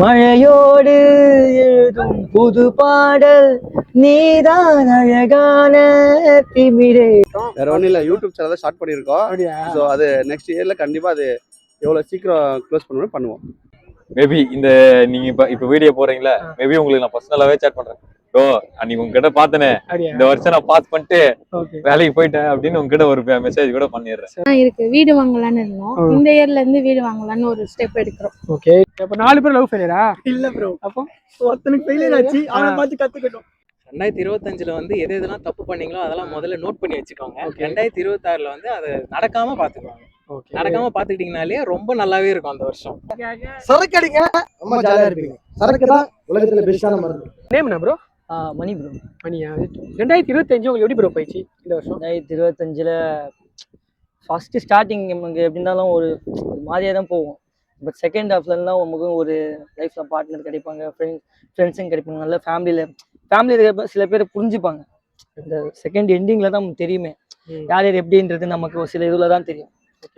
மழையோடு எழுதும் புது பாடல் நீதான் அழகான திமிரே. வேற ஒன்றும் இல்லை, யூடியூப் சேனல் ஸ்டார்ட் பண்ணியிருக்கோம். ஸோ அது நெக்ஸ்ட் இயர்ல கண்டிப்பா அது எவ்வளவு சீக்கிரம் க்ளோஸ் பண்ணணும் பண்ணுவோம். மேபி இந்த நீங்க இப்ப வீடியோ போறீங்களா, மேபி உங்களுக்கு நான் பர்சனலாவே சேட் பண்றேன். ஓ அன்னைக்கு உங்ககிட்ட பாத்தனே, இந்த வருஷம் நான் பாஸ் பண்ணிட்டு வேலைக்கு போயிட்டேன் அப்படின்னு உங்ககிட்ட ஒரு மெசேஜ் கூட பண்ணிடுறேன். இருக்கு வீடு வாங்கலாம்னு இருந்தோம். இந்த இயர்ல இருந்து வீடு வாங்கலாம்னு ஒரு ஸ்டெப் எடுக்கிறோம். ஓகே, அப்ப 4 பேர் லவ் ஃபெயிலியரா? இல்ல ப்ரோ, அப்போ ஒருத்தனுக்கு ஃபெயிலியர் ஆச்சு, அவனை பார்த்து கத்துக்கணும். 2025 வந்து எது எதெல்லாம் தப்பு பண்ணீங்களோ அதெல்லாம் முதல்ல நோட் பண்ணி வச்சுக்கோங்க. 2026 வந்து அது நடக்காம பாத்துக்குவாங்க. நடக்காம பாத்துக்கிட்டீங்கனாலே ரொம்ப நல்லாவே இருக்கும் அந்த வருஷம். சரக்கு அடிங்க, ரொம்ப ஜாலியா இருப்பீங்க. சரக்கு தான் உலகத்துல பெஸ்டான மருந்து. நேம் என்ன ப்ரோ? மணி ப்ரோ. மணியா? 2025 உங்களுக்கு எப்படி ப்ரோ போயிடுச்சு இந்த வருஷம்? 2025ல ஃபர்ஸ்ட் ஸ்டார்டிங் நமக்கு எப்படி இருந்தாலும் ஒரு மாதிரியாக தான் போகும். பட் செகண்ட் ஹாஃப்லாம் நமக்கு ஒரு லைஃப்ல பார்ட்னர் கிடைப்பாங்க, ஃப்ரெண்ட்ஸுங்க கிடைப்பாங்க, நல்ல ஃபேமிலியில் சில பேர் புரிஞ்சுப்பாங்க. இந்த செகண்ட் எண்டிங்கில் தான் நமக்கு தெரியுமே யார் யார் எப்படின்றது நமக்கு ஒரு சில இதில் தான் தெரியும்.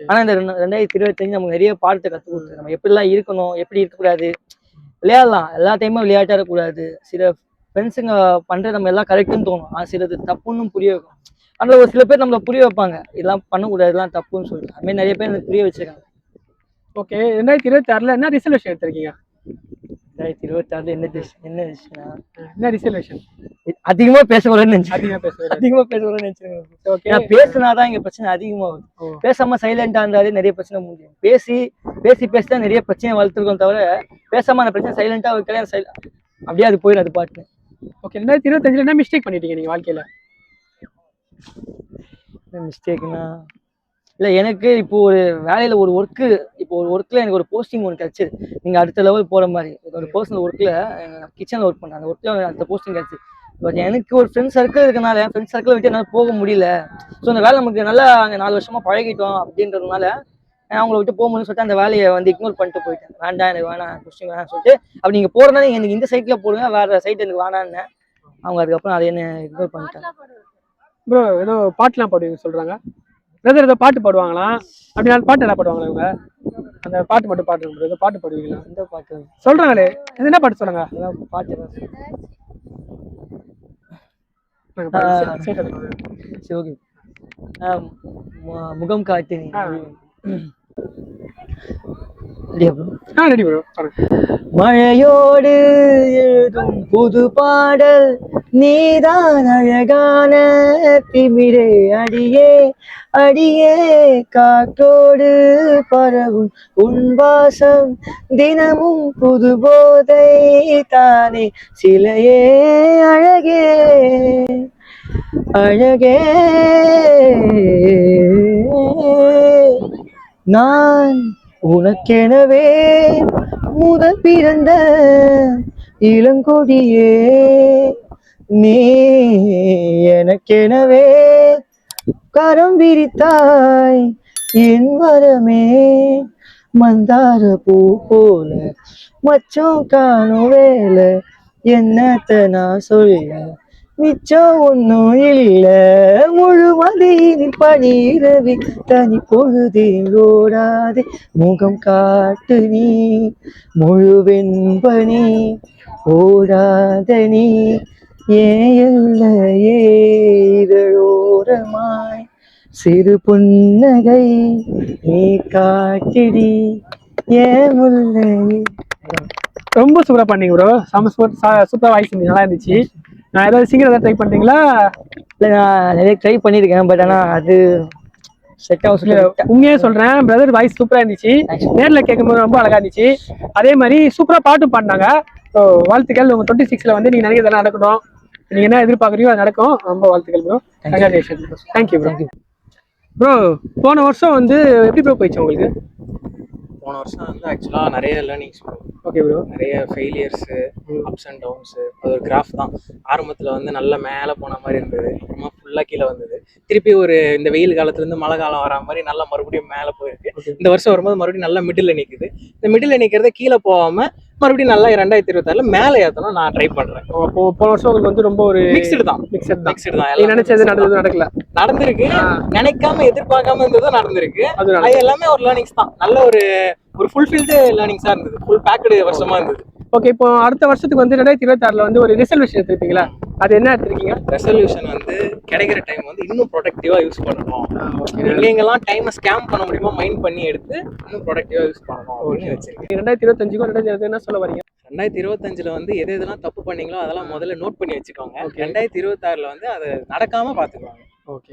ஆனால் இந்த 2025 நமக்கு நிறைய பாடத்தை கற்றுக் கொடுத்து நம்ம எப்படிலாம் இருக்கணும், எப்படி இருக்கக்கூடாது, விளையாடலாம், எல்லா டைமும் விளையாட்டாக இருக்கக்கூடாது. சில ஃப்ரெண்ட்ஸுங்க பண்ணுறது நம்ம எல்லாம் கரெக்டுன்னு தோணும், ஆனால் சிலது தப்புன்னு புரிய வைக்கும். ஆனால் ஒரு சில பேர் நம்மளை புரிய வைப்பாங்க, இதெல்லாம் பண்ணக்கூடாது, இதெல்லாம் தப்புன்னு சொல்லிட்டு. அதுமாதிரி நிறைய பேர் எனக்கு புரிய வச்சிருக்காங்க. ஓகே, 2026ல என்ன ரிசல்யூஷன் எடுத்திருக்கீங்க? 2026ல என்ன ரிசல்யூஷன்? அதிகமா பேசக்கூடாதுன்னு அதிகமா நினைச்சிருக்கேன். பேசினாதான் இங்க பிரச்சனை அதிகமாகுது. பேசாம சைலண்டா இருந்தாலே நிறைய பிரச்சனை முடியும். பேசி தான் நிறைய பிரச்சனை வளர்த்துருக்கோம் தவிர பேசாம அந்த பிரச்சனை சைலண்டா வைக்கல அப்படியே அது போயிடும், அது பாட்டு. ஓகே, 2025ல என்ன மிஸ்டேக் பண்ணிட்டீங்க நீங்க வாழ்க்கையில? மிஸ்டேக்னா இல்லை, எனக்கு இப்போ ஒரு வேலையில் ஒரு ஒர்க்கில் எனக்கு ஒரு போஸ்டிங் ஒன்று கிடச்சிது. நீங்கள் அடுத்த லெவல் போகிற மாதிரி ஒரு பர்சனல் ஒர்க்கில் கிச்சனில் ஒர்க் பண்ணேன். அந்த ஒர்க்கில் அடுத்த போஸ்டிங் கிடச்சி. பட் எனக்கு ஒரு ஃப்ரெண்ட்ஸ் சர்க்கிள் இருக்கனால ஃப்ரெண்ட்ஸ் சர்க்கிளை விட்டு என்னால் போக முடியல. ஸோ அந்த வேலை நமக்கு நல்லா அங்கே 4 வருஷமாக பழகிட்டோம் அப்படின்றதுனால அவங்கள விட்டு போக முடியும்னு சொல்லிட்டு அந்த வேலையை வந்து இக்னோர் பண்ணிட்டு போயிட்டேன். வேண்டாம், எனக்கு வேணாம், போஸ்டிங் வேணாம்னு சொல்லிட்டு. அப்படி நீங்கள் போகிறதா எனக்கு இந்த சைட்டில் போடுங்க, வேறு சைட் எனக்கு வேணான்னு அவங்க அதுக்கப்புறம் அதை என்ன இக்னோர் பண்ணிட்டாங்க. ப்ரோ ஏதோ பாட்டுலாம் பாடுவீங்க சொல்கிறாங்க. பிரதர் ஏதோ பாட்டு பாடுவாங்களாம், அப்படி நான் பாட்டு என்ன பாடுவாங்களா இவங்க? அந்த பாட்டு மட்டும் பாடுறேன். ஏதோ பாட்டு பாடுவீங்களா? இந்த பாட்டு சொல்றாங்களே, இது என்ன பாட்டு சொல்லுங்க? பாட்டு சரி, ஓகே. முகம் காட்டு ரெடி ப்ரோ. மழையோடு எழுதும் புது பாடல் நீதான் அழகான திமிரே. அடியே அடியே காற்றோடு பரவும் உன் வாசம் தினமும் புது போதை தானே. சிலையே அழகே அழகே நான் உனக்கெனவே முதல் பிறந்த இளங்கொடியே. நீ எனக்கெனவே கரம் விரித்தாய் என் வரமே. மந்தார பூ போல மச்சம் காணும் வேலை என்னத்த நான் சொல்ல, மிச்சம் ஒன்னும் இல்ல. முழுமதியில் பனிரவி தனி பொழுதில் ஓடாதே. முகம் காட்டு நீ முழுவெண்பனி ஓடாத நீ. ஏல்லையே இதழோரமாய் சிறு புன்னகை நீ காட்டிடி ஏன் முல்லை. ரொம்ப சூப்பரா பண்ணீங்க ப்ரோ. சூப்பரா வாய்ஸ் நல்லா இருந்துச்சு. நான் ஏதாவது சிங்கர் ஏதாவது ட்ரை பண்ணுறீங்களா? இல்லை, நான் நிறைய ட்ரை பண்ணியிருக்கேன். பட் ஆனால் அது செட் ஆகும். உண்மையாக சொல்கிறேன், பிரதர் வாய்ஸ் சூப்பராக இருந்துச்சு. நேரில் கேட்கும்போது ரொம்ப அழகாக இருந்துச்சு. அதே மாதிரி சூப்பராக பாட்டும் பாடினாங்க. ஸோ வாழ்த்துக்கள். உங்கள் 26ல வந்து நீங்கள் நினைக்கிறதெல்லாம் நடக்கணும். நீங்கள் என்ன எதிர்பார்க்குறீங்களோ அது நடக்கும். ரொம்ப வாழ்த்துக்கள் bro. Congratulation. Thank you bro. Bro போன வருஷம் வந்து எப்படி ப்ரோ போயிடுச்சு உங்களுக்கு? போன வருஷம் வந்து ஆக்சுவலாக நிறைய லேர்னிங்ஸ். Okay bro. நிறைய ஃபெயிலியர்ஸு, அப்ஸ் அண்ட் டவுன்ஸு. அது ஒரு கிராஃப் தான். ஆரம்பத்தில் வந்து நல்ல மேலே போன மாதிரி இருந்தது, அப்புறமா ஃபுல்லாக கீழே வந்தது. திருப்பி ஒரு இந்த வெயில் காலத்துலேருந்து மழை காலம் வர மாதிரி நல்லா மறுபடியும் மேலே போயிருக்கு. இந்த வருஷம் வரும்போது மறுபடியும் நல்லா மிடில் நிற்குது. இந்த மிடில் நிற்கிறத கீழே போகாமல் மறுபடியும் நல்லா 2026 மேலே ஏற்றணும் நான் ட்ரை பண்ணுறேன். போன வருஷம் உங்களுக்கு வந்து ரொம்ப ஒரு மிக்சடு தான். நினைச்சது நடக்கல, நடந்திருக்கு. நினைக்காம எதிர்பார்க்காம இருந்ததும் நடந்திருக்கு. அது எல்லாமே ஒரு லேர்னிங்ஸ் தான். நல்ல ஒரு ஃபுல்ஃபில்டு லேர்னிங்ஸாக இருந்தது. ஃபுல் பேக்கடு வருஷமா இருந்தது. ஓகே, இப்போ அடுத்த வருஷத்துக்கு வந்து 2026ல வந்து ஒரு ரிசல்யூஷன் எடுத்திருப்பீங்களா? அது என்ன எடுத்திருக்கீங்க? ரெசல்யூஷன் வந்து கிடைக்கிற டைம் வந்து இன்னும் ப்ரொடக்டிவா யூஸ் பண்ணணும். எங்கெங்கெல்லாம் டைமை ஸ்கேம் பண்ண முடியுமோ மைண்ட் பண்ணி எடுத்து இன்னும் ப்ரொடக்டிவா யூஸ் பண்ணணும் அப்படின்னு வச்சிருக்கேன். 2025க்கும் 2026 என்ன சொல்ல வரீங்க? 2025ல வந்து எது எதெல்லாம் தப்பு பண்ணீங்களோ அதெல்லாம் முதல்ல நோட் பண்ணி வச்சுக்கோங்க. 2026ல வந்து அது நடக்காம பாத்துக்குவாங்க.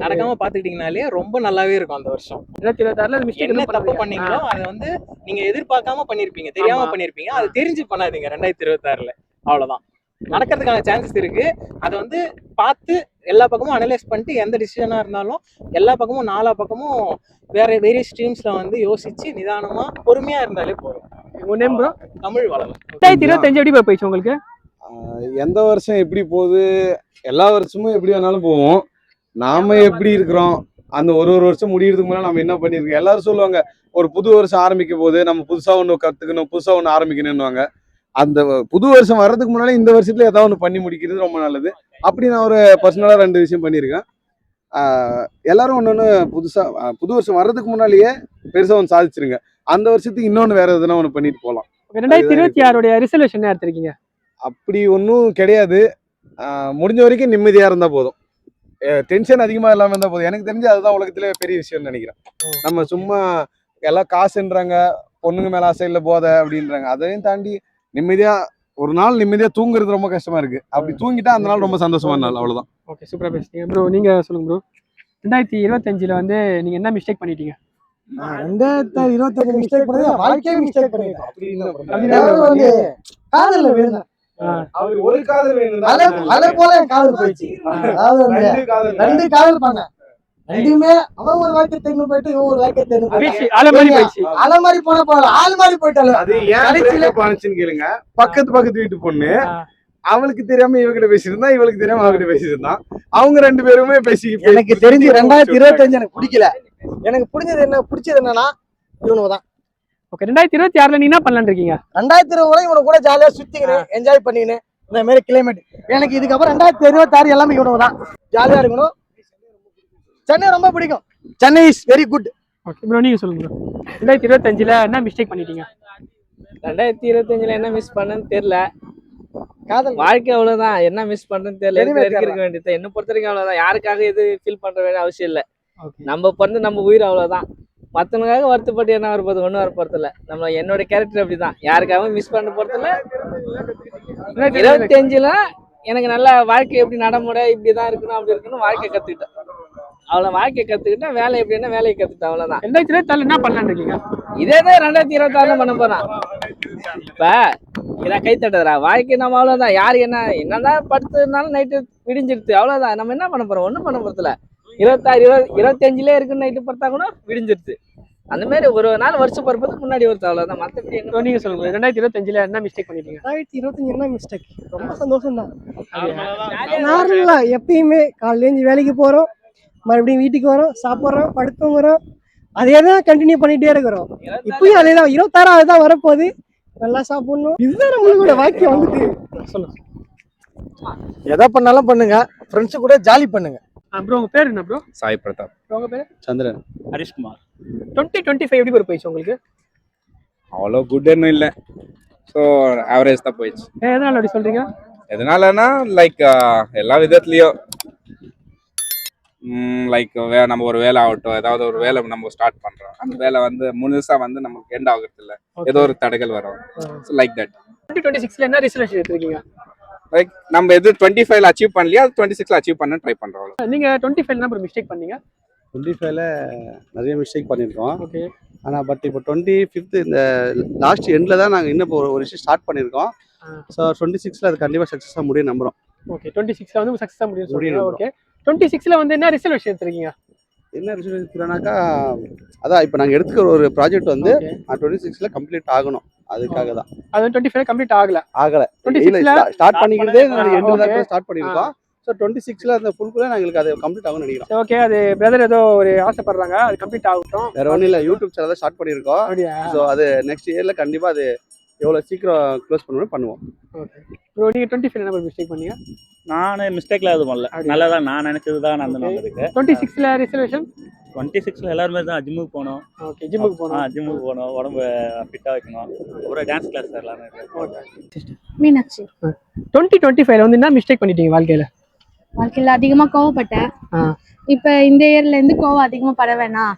நடக்காம பாத்துக்கிட்டீங்கனாலே ரொம்ப நல்லாவே இருக்கும் அந்த வருஷம். 2026ல அது மிஸ்டேக் என்ன என்ன தப்பு பண்ணீங்க? பண்ணீங்களோ அதை வந்து நீங்க எதிர்பார்க்காம பண்ணிருப்பீங்க, தெரியாம பண்ணிருப்பீங்க. அது தெரிஞ்சு பண்ணாதீங்க 2026ல. அவ்வளவுதான். நடக்கிறதுக்கான சான்சஸ் இருக்கு. அதை வந்து பார்த்து எல்லா பக்கமும் அனலைஸ் பண்ணிட்டு எந்த டிசிஷனா இருந்தாலும் எல்லா பக்கமும் நாலா பக்கமும் வேற ஸ்ட்ரீம்ஸ்ல வந்து யோசிச்சு நிதானமா பொறுமையா இருந்தாலே போதும். உங்க நேம் ப்ரோ? தமிழ் வளம். 2025 எப்படி போயிடுச்சு உங்களுக்கு? எந்த வருஷம் எப்படி போகுது, எல்லா வருஷமும் எப்படி வேணாலும் போவோம். நாம எப்படி இருக்கிறோம், அந்த ஒரு வருஷம் முடியறதுக்கு முன்னாடி நம்ம என்ன பண்ணிருக்கோம். எல்லாரும் சொல்லுவாங்க ஒரு புது வருஷம் ஆரம்பிக்க போது நம்ம புதுசா ஒன்று கத்துக்கணும், புதுசா ஒன்று ஆரம்பிக்கணும்னுவாங்க. அந்த புது வருஷம் வர்றதுக்கு முன்னாடி இந்த வருஷத்துல ஏதாவது ஒன்று பண்ணி முடிக்கிறது ரொம்ப நல்லது. அப்படி நான் ஒரு பர்சனலா 2 விஷயம் பண்ணியிருக்கேன். எல்லாரும் ஒன்று புதுசா புது வருஷம் வர்றதுக்கு முன்னாலேயே பெருசா ஒன்று சாதிச்சிருங்க. அந்த வருஷத்துக்கு இன்னொன்று வேற எதுனா ஒன்று பண்ணிட்டு போகலாம். 2026 ரிசல்யூஷன் என்ன எடுத்திருக்கீங்க? அப்படி ஒன்றும் கிடையாது. முடிஞ்ச வரைக்கும் நிம்மதியா இருந்தா போதும். டென்ஷன் அதிகமா இல்லாம இருந்தா போதும். எனக்கு தெரிஞ்சு அதுதான் உலகத்திலே பெரிய விஷயம்னு நினைக்கிறேன். நம்ம சும்மா எல்லாம் காசுன்றாங்க, பொண்ணுங்க மேல ஆசை இல்லை போதை அப்படின்றாங்க. அதையும் தாண்டி நிம்மதியா ஒரு நாள் நிம்மதியா தூங்குறது ரொம்ப கஷ்டமா இருக்கு. அப்படி தூங்கிட்டா அந்த நாள் ரொம்ப சந்தோஷமான நாள். அவ்வளவுதான். ஓகே, சூப்பரா பேசுறீங்க ப்ரோ. நீங்க சொல்லுங்க ப்ரோ. 2025ல வந்து நீங்க என்ன மிஸ்டேக் பண்ணிட்டீங்க? 2025 மிஸ்டேக் பண்ணி வாழ்க்கையே மிஸ்டேக் பண்ணிட்டோம். அப்படின்னா வந்து காதல்ல விழுந்தேன். அவர் ஒரு காதல் வேணும். அலை போல என் காதல் போயிடுச்சு. அதாவது வந்து 2 காதல் பண்ணேன். 2மே அவன் ஒரு வாக்கிய தென்னு போயிட்டு இவன் ஒரு வாக்கிய தென்னு போயிட்டு அலை மாதிரி போயிடுச்சு. அலை மாதிரி போன போல ஆள் மாதிரி போயிட்டாலும் அது ஏன் பானுச்சுன்னு கேளுங்க. பக்கத்து வீட்டு பொண்ணு அவளுக்கு தெரியாம இவகிட்ட பேசியிருந்தா, இவளுக்கு தெரியாம அவகிட்ட பேசியிருந்தான். அவங்க 2 பேருமே பேசி எனக்கு தெரிஞ்சு 2025 எனக்கு பிடிக்கல. எனக்கு பிடிச்சது என்னன்னா இவனுதான். ஓகே, 2026ல நீ என்ன பண்ணலாம்னு இருக்கீங்க? 2020 இவனை கூட ஜாலியா சுத்திக்கினேன், என்ஜாய் பண்ணிக்கின்னு இந்த மாதிரி கிளைமேட். எனக்கு இதுக்கப்புறம் 2026 எல்லாமே இவனுதான். ஜாலியா இருக்கணும். சென்னை ரொம்ப பிடிக்கும். Chennai is very good. Okay bro, நீங்க சொல்லுங்க ப்ரோ. 2025ல என்ன மிஸ்டேக் பண்ணிட்டீங்க? 2025ல என்ன மிஸ் பண்ணேன்னு தெரியல. காதல் வாழ்க்கை அவ்வளவுதான். என்ன மிஸ் பண்றேன்னு தெரியல. இனிமே இருக்க வேண்டியது என்ன பொறுத்த வரைக்கும் அவ்வளவுதான். யாருக்காக எது ஃபீல் பண்ற வேண்டிய அவசியம் இல்லை. ஓகே, நம்ம பிறந்து நம்ம உயிர் அவ்வளவுதான். மற்றவங்களுக்காக வருத்தப்பட்டு என்ன வரப்போது? ஒன்றும் வரப்போறது இல்லை. நம்ம என்னோட கேரக்டர் அப்படிதான். யாருக்காகவும் மிஸ் பண்ண போறது இல்லை. 25ல எனக்கு நல்ல வாழ்க்கை எப்படி நடைமுறை இப்படிதான் இருக்கணும், அப்படி இருக்கணும் வாழ்க்கை கத்துக்கிட்டேன். அவ்வளோ வாழ்க்கை கத்துக்கிட்டேன். வேலை எப்படின்னா வேலையை கத்துக்கிட்டேன். அவ்வளவுதான். 2026ல என்ன பண்ணலாம்னு இருக்கீங்க? இதேதான் 2026 பண்ண போறான். இப்ப இதான் கை தட்டுறா வாழ்க்கை. நம்ம அவ்வளவுதான். யாரு என்னதான் படுத்துனாலும் நைட்டு விடிஞ்சிருது. அவ்வளவுதான். நம்ம என்ன பண்ண போறோம்? ஒன்றும் பண்ண போறதில்ல. 25லே இருக்கு நைட்டு பார்த்தா கூட விடிஞ்சிருது. அந்த மாதிரி ஒரு நாள் வருஷம் பிறப்பதுக்கு முன்னாடி வருது. அவ்வளவுதான். மற்றபடி என்ன? நீங்க சொல்லுங்க. 2025ல என்ன மிஸ்டேக் பண்ணிட்டீங்க? 2025 என்ன மிஸ்டேக்? ரொம்ப சந்தோஷம் தான். நார்மலா எப்பயுமே காலையில இருந்து வேலைக்கு போறோம், மறுபடியும் வீட்டுக்கு வரோம், சாப்பிட்றோம், படுத்துங்கிறோம். அதே தான் கண்டினியூ பண்ணிட்டே இருக்கிறோம். இப்பயும் அதே தான். 26வது தான் வரப்போகுது. நல்லா சாப்பிடணும். இதுதான் நம்மளோட வாக்கியம் வந்துட்டு. சொல்லுங்க. எதை பண்ணாலும் பண்ணுங்க, ஃப்ரெண்ட்ஸு கூட ஜாலி பண்ணுங்க. ப்ரோ, உங்க பேர் என்ன ப்ரோ? சாய் பிரதாப். உங்க பேர்? சந்திரன். ஹரிஷ்குமார். 2025 எப்படி ப்ரோ போயிடுச்சு உங்களுக்கு? அவ்வளோ குட்னு இல்லை. ஸோ ஆவரேஜ் தான் போயிடுச்சு. எதனால அப்படி சொல்றீங்க? எதனாலனா லைக் எல்லா விதத்துலேயும் லைக் நம்ம ஒரு வேலை ஆகட்டும், ஏதாவது ஒரு வேலை நம்ம ஸ்டார்ட் பண்ணுறோம், அந்த வேலை வந்து முழுசா வந்து நமக்கு எண்ட் ஆகுறது இல்லை, ஏதோ ஒரு தடைகள் வரும். So like that. 2026ல என்ன ரிசல்யூஷன் எடுத்திருக்கீங்க? லைக் நம்ம எது 25ல அச்சீவ் பண்ணலையா, அது 26ல அச்சீவ் பண்ண ட்ரை பண்ணுறோம். நீங்க 25ல என்ன ப்ரோ மிஸ்டேக் பண்ணீங்க? 25ல நிறைய மிஸ்டேக் பண்ணியிருக்கோம். ஓகே, ஆனால் பட் இப்போ 25th இந்த லாஸ்ட் எண்டில் தான் நாங்கள் இன்னும் இப்போ ஒரு விஷயம் ஸ்டார்ட் பண்ணியிருக்கோம். ஸோ 26ல அது கண்டிப்பாக சக்ஸஸாக முடியும் நம்புகிறோம். ஓகே, 26ல வந்து சக்ஸஸா முடியும் சொல்றீங்க. முடியும். ஓகே, 26ல வந்து என்ன ரிசல்யூஷன் எடுத்திருக்கீங்க? என்ன ரிசல்ட் எடுத்துக்கிறோன்னாக்கா, அதான் இப்போ நாங்கள் எடுத்துக்கிற ஒரு ப்ராஜெக்ட் வந்து Okay. 26ல கம்ப்ளீட் ஆகணும். அதுக்காக தான். அது 25 கம்ப்ளீட் ஆகல. ஆகலை. 26ல ஸ்டார்ட் பண்ணிக்கிறதே எண்டில் Okay. தான் ஸ்டார்ட் பண்ணியிருக்கோம். ஸோ 26ல அந்த ஃபுல்குள்ளே எங்களுக்கு அது கம்ப்ளீட் ஆகும்னு நினைக்கிறோம். ஓகே, அது பிரதர் ஏதோ ஒரு ஆசைப்படுறாங்க, அது கம்ப்ளீட் ஆகட்டும். வேற ஒன்றும் இல்லை, யூடியூப் சேனல் தான் ஸ்டார்ட் பண்ணியிருக்கோம். அப்படியா? ஸோ அது நெக்ஸ்ட் இயர்ல கண்டிப்பாக அது எவ்வளோ சீக்கிரம் க்ளோஸ் பண்ணுவோம் பண்ணுவோம். ஓகே ப்ரோ, நீங்க 25 என்ன மிஸ்டேக் பண்ணீங்க? நான் மிஸ்டேக்ல எதுவும் பண்ணல. நல்லதா நான் நினைச்சது தான் நடந்திருக்கு. 26ல ரிசர்வேஷன். 26ல எல்லாருமே தான் ஜிம்முக்கு போகணும். ஓகே, ஜிம்முக்கு போகணும். ஜிம்முக்கு போகணும், உடம்பு ஃபிட்டா வைக்கணும். ஒரு டான்ஸ் கிளாஸ் எல்லாமே இருக்கு. மீனாட்சி. 2025ல வந்து என்ன மிஸ்டேக் பண்ணிட்டீங்க வாழ்க்கையில? வாழ்க்கையில அதிகமா கோவப்பட்டேன். இப்ப இந்த இயர்ல இருந்து கோவம் அதிகமா பட வேணாம்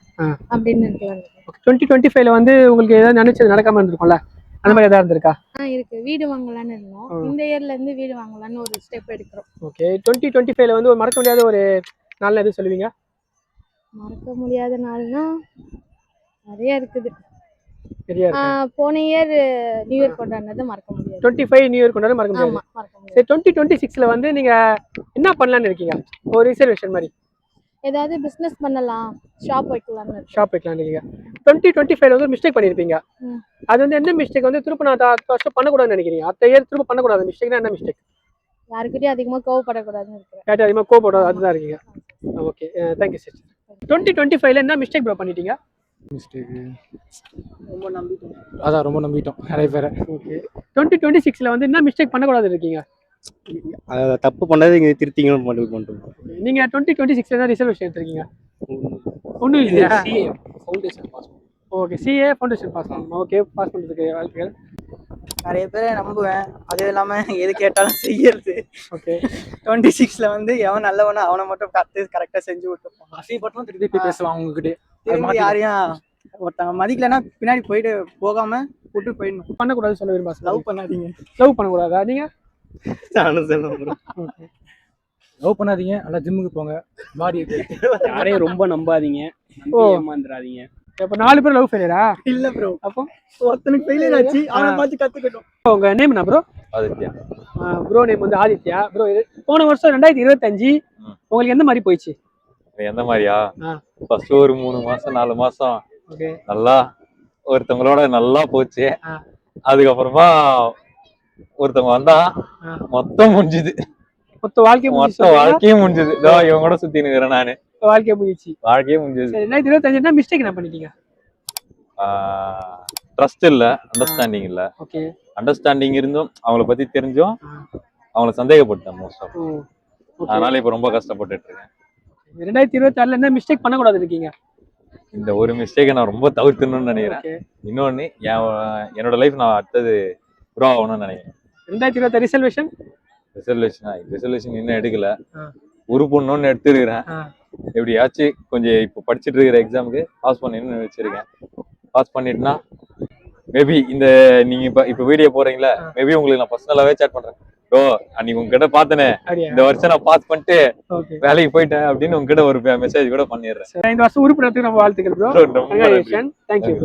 அப்படின்னு இருக்கலாம். 2025ல வந்து உங்களுக்கு ஏதாவது நினைச்சது நடக்காம இருந்திருக்கும்ல, அந்த மாதிரி ஏதாவது இருந்திருக்கா? இருக்கு. வீடு வாங்கலாம்னு இருந்தோம். இந்த இயர்ல இருந்து வீடு வாங்கலாம்னு ஒரு ஸ்டெப் எடுக்கிறோம். ஓகே 2025ல வந்து ஒரு மறக்க முடியாத ஒரு நாள் எது சொல்லுவீங்க? மறக்க முடியாத நாள்னா நிறைய இருக்குது. சரியா இருக்கு. போன இயர் நியூ இயர் கொண்டாடினது மறக்க முடியாது. 25 நியூ இயர் கொண்டாட மறக்க முடியாது. ஆமா, மறக்க முடியாது. சரி 2026ல வந்து நீங்க என்ன பண்ணலாம்னு இருக்கீங்க? ஒரு ரிசர்வேஷன் மாதிரி ஏதாவது பிசினஸ் பண்ணலாம், ஷாப் வைக்கலாம்னு இருக்கு. ஷாப் வைக்கலாம் இருக்கீங்க. 2025ல வந்து ஒரு மிஸ்டேக் பண்ணிருப்பீங்க. அது வந்து என்ன மிஸ்டேக் வந்து திரும்ப நான் ஃபர்ஸ்ட் பண்ணக்கூடாதுன்னு நினைக்கிறீங்க? அடுத்த இயர் திரும்ப பண்ணக்கூடாது மிஸ்டேக்னா என்ன மிஸ்டேக்? யாருக்கிட்டையும் அதிகமா கோவப்படக்கூடாதுன்னு இருக்கிறேன். யார்கிட்ட அதிகமாக கோவப்படாது அதுதான் இருக்கீங்க. Okay thank you sir. 2025ல என்ன மிஸ்டேக் ப்ரோ பண்ணிட்டீங்க? ரொம்ப நம்பிட்டோம். அதான் ரொம்ப நம்பிட்டோம் நிறைய பேரை. ஓகே 2026ல வந்து என்ன மிஸ்டேக் பண்ணக்கூடாது இருக்கீங்க? தப்பு பண்ணது இங்கே திருத்திங்களும் பண்ணுறோம். நீங்க 2026ல தான் ரிசர்வேஷன் எடுத்திருக்கீங்க? ஒன்றும் இல்லையா? Foundation pass. Okay CA foundation pass பண்ணணும். ஓகே பாஸ் பண்ணுறதுக்கு வாழ்த்துக்கள். நிறைய பேரை நம்புவேன், அதுவும் இல்லாமல் எது கேட்டாலும் செய்யறது. ஓகே 26ல வந்து எவன் நல்லவனோ அவனை மட்டும் கரெக்டாக செஞ்சு விட்டுருப்பான். அசிப்பட்டும் திருப்பி பேசுவான் உங்ககிட்ட. திரும்பி யாரையும் ஒருத்தவங்க மதிக்கலைன்னா பின்னாடி போயிட்டு போகாம விட்டு போயிடணும். பண்ணக்கூடாது சொல்ல விரும்ப. லவ் பண்ணாதீங்க. லவ் பண்ணக்கூடாதா நீங்க? நானும் சொல்லுவேன். லவ் பண்ணாதீங்க, நல்லா ஜிம்முக்கு போங்க. பாடி யாரையும் ரொம்ப நம்பாதீங்க, ஏமாந்துடாதீங்க. இப்போ 4 பேர் லவ் ஃபெயிலியரா? இல்ல ப்ரோ, அப்போ ஒருத்தனுக்கு ஃபெயிலியர் ஆச்சு, அவனை பார்த்து கத்துக்கிட்டோம். உங்க நேம் என்ன ப்ரோ? ஆதித்யா. ப்ரோ நேம் வந்து ஆதித்யா. ப்ரோ போன வருஷம் 2025 உங்களுக்கு எந்த மாதிரி போயிடுச்சு? எந்த மாதிரியா? ஃபர்ஸ்ட் ஒரு 3 மாசம் 4 மாசம் ஓகே நல்லா ஒருத்தவங்களோட நல்லா போச்சு. அதுக்கப்புறமா ஒருத்தவங்க வந்தா மொத்தம் முடிஞ்சுது. மொத்த வாழ்க்கையும் முடிஞ்சது. இவங்க கூட சுத்தி நிக்கிறேன் நானு. வாழ்க்கையே முடிஞ்சிச்சு. வாழ்க்கையே முடிஞ்சது. 2025 என்ன மிஸ்டேக் என்ன பண்ணிட்டீங்க? ட்ரஸ்ட் இல்ல, அண்டர்ஸ்டாண்டிங் இல்ல. ஓகே அண்டர்ஸ்டாண்டிங் இருந்தும் அவங்கள பத்தி தெரிஞ்சும் அவங்கள சந்தேகப்பட்டேன் மோஸ்ட் ஆஃப். அதனால இப்ப ரொம்ப கஷ்டப்பட்டுட்டு இருக்கேன். 2026ல என்ன மிஸ்டேக் பண்ணக்கூடாது இருக்கீங்க? இந்த ஒரு மிஸ்டேக்கை நான் ரொம்ப தவிர்க்கணும்னு நினைக்கிறேன். இன்னொன்னு என்னோட லைஃப் நான் அடுத்தது ப்ரோ ஆகணும்னு நினைக்கிறேன். 2026 ரிசல்யூஷன் இன்னும் எடுக்கல. உருப்படணும்னு எடுத்துருக்கிறேன். எப்படியாச்சும் கொஞ்சம் இப்போ படிச்சுட்டு இருக்கிற எக்ஸாமுக்கு பாஸ் பண்ணணும்னு வச்சிருக்கேன். பாஸ் பண்ணிட்டுனா மேபி இந்த நீங்க இப்ப வீடியோ போறீங்களா, மேபி உங்களுக்கு நான் பர்சனலாவே சேட் பண்றேன். ப்ரோ அன்னைக்கு உங்ககிட்ட பார்த்தனே, இந்த வருஷம் நான் பாஸ் பண்ணிட்டு வேலைக்கு போயிட்டேன் அப்படின்னு உங்ககிட்ட ஒரு மெசேஜ் கூட பண்ணிடுறேன். இந்த வருஷம் உறுப்பினருக்கு நம்ம வாழ்த்துக்கள் ப்ரோ. தேங்க்யூ.